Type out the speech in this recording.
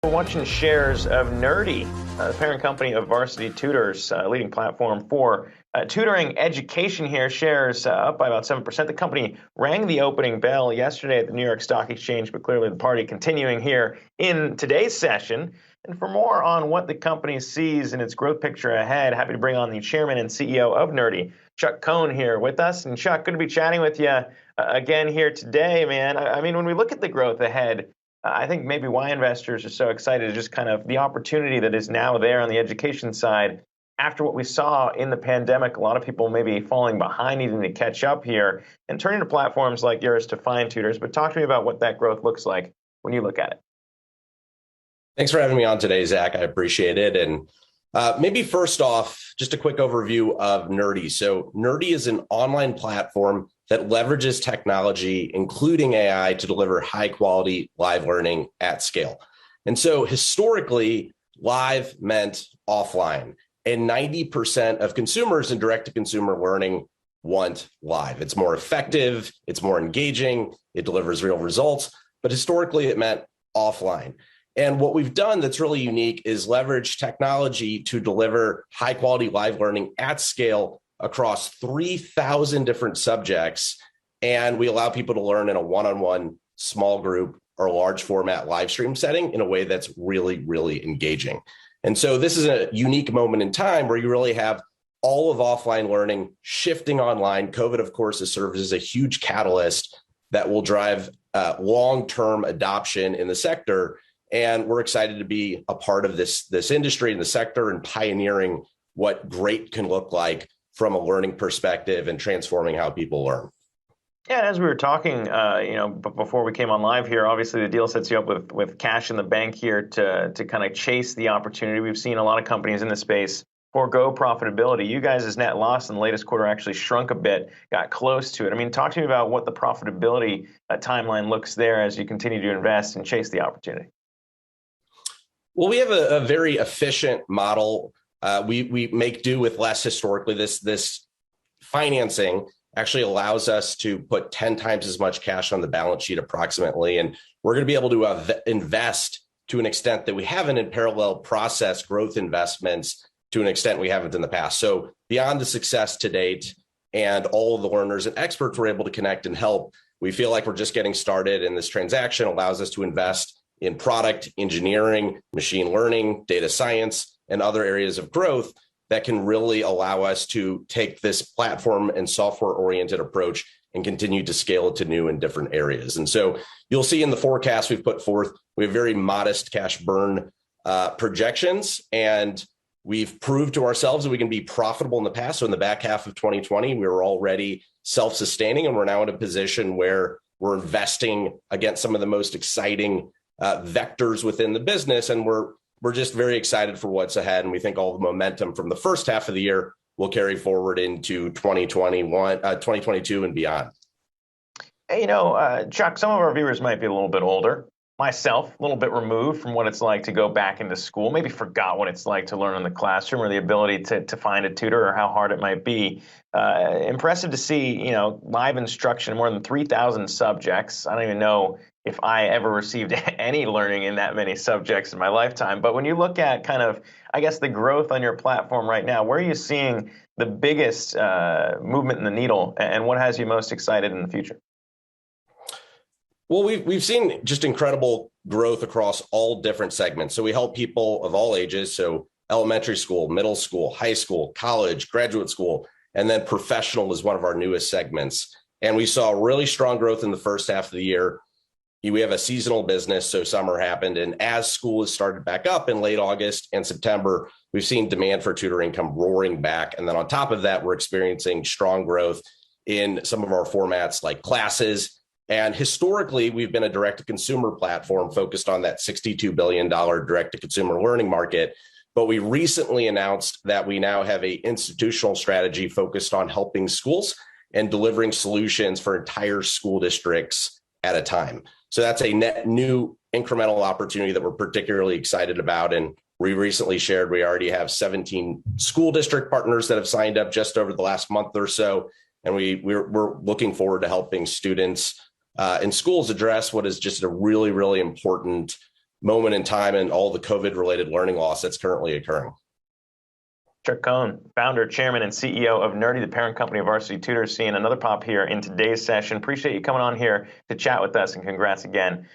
We're watching shares of Nerdy, the parent company of Varsity Tutors, leading platform for tutoring education here. Shares up by about 7%. The company rang the opening bell yesterday at the New York Stock Exchange, but clearly the party continuing here in today's session. And for more on what the company sees in its growth picture ahead, happy to bring on the chairman and CEO of Nerdy, Chuck Cohn, here with us. And Chuck, good to be chatting with you again here today, man. I mean, when we look at the growth ahead, I think maybe why investors are so excited is just kind of the opportunity that is now there on the education side. After what we saw in the pandemic, a lot of people maybe falling behind, needing to catch up here, and turning to platforms like yours to find tutors. But talk to me about what that growth looks like when you look at it. Thanks for having me on today, Zach. I appreciate it. And maybe first off, just a quick overview of Nerdy. So Nerdy is an online platform that leverages technology, including AI, to deliver high quality live learning at scale. And so historically, live meant offline, and 90% of consumers in direct-to-consumer learning want live. It's more effective, it's more engaging, it delivers real results, but historically it meant offline. And what we've done that's really unique is leverage technology to deliver high quality live learning at scale across 3,000 different subjects. And we allow people to learn in a one-on-one, small group, or large format live stream setting in a way that's really, really engaging. And so this is a unique moment in time where you really have all of offline learning shifting online. COVID, of course, has served as a huge catalyst that will drive long-term adoption in the sector. And we're excited to be a part of this industry and the sector and pioneering what great can look like from a learning perspective and transforming how people learn. Yeah, as we were talking, before we came on live here, obviously the deal sets you up with cash in the bank here to kind of chase the opportunity. We've seen a lot of companies in this space forego profitability. You guys' net loss in the latest quarter actually shrunk a bit, got close to it. I mean, talk to me about what the profitability timeline looks there as you continue to invest and chase the opportunity. Well, we have a very efficient model. We make do with less historically. This financing actually allows us to put 10 times as much cash on the balance sheet approximately. And we're going to be able to invest to an extent that we haven't in parallel process growth investments to an extent we haven't in the past. So beyond the success to date and all of the learners and experts we're able to connect and help, we feel like we're just getting started. And this transaction allows us to invest in product engineering, machine learning, data science, and other areas of growth that can really allow us to take this platform and software-oriented approach and continue to scale it to new and different areas. And so you'll see in the forecast we've put forth, we have very modest cash burn projections, and we've proved to ourselves that we can be profitable in the past. So in the back half of 2020, we were already self-sustaining, and we're now in a position where we're investing against some of the most exciting vectors within the business. And we're just very excited for what's ahead. And we think all the momentum from the first half of the year will carry forward into 2022 and beyond. Hey, Chuck, some of our viewers might be a little bit older. Myself, a little bit removed from what it's like to go back into school, maybe forgot what it's like to learn in the classroom or the ability to find a tutor or how hard it might be. Impressive to see, live instruction, more than 3,000 subjects. I don't even know if I ever received any learning in that many subjects in my lifetime. But when you look at kind of, I guess, the growth on your platform right now, where are you seeing the biggest movement in the needle, and what has you most excited in the future? Well, we've seen just incredible growth across all different segments. So we help people of all ages. So elementary school, middle school, high school, college, graduate school, and then professional is one of our newest segments. And we saw really strong growth in the first half of the year. We have a seasonal business, so summer happened. And as school has started back up in late August and September, we've seen demand for tutoring come roaring back. And then on top of that, we're experiencing strong growth in some of our formats like classes. And historically, we've been a direct-to-consumer platform focused on that $62 billion direct-to-consumer learning market. But we recently announced that we now have an institutional strategy focused on helping schools and delivering solutions for entire school districts at a time. So that's a net new incremental opportunity that we're particularly excited about. And we recently shared we already have 17 school district partners that have signed up just over the last month or so. And we're looking forward to helping students in schools address what is just a really, really important moment in time and all the COVID-related learning loss that's currently occurring. Chuck Cohn, founder, chairman, and CEO of Nerdy, the parent company of Varsity Tutors, seeing another pop here in today's session. Appreciate you coming on here to chat with us, and congrats again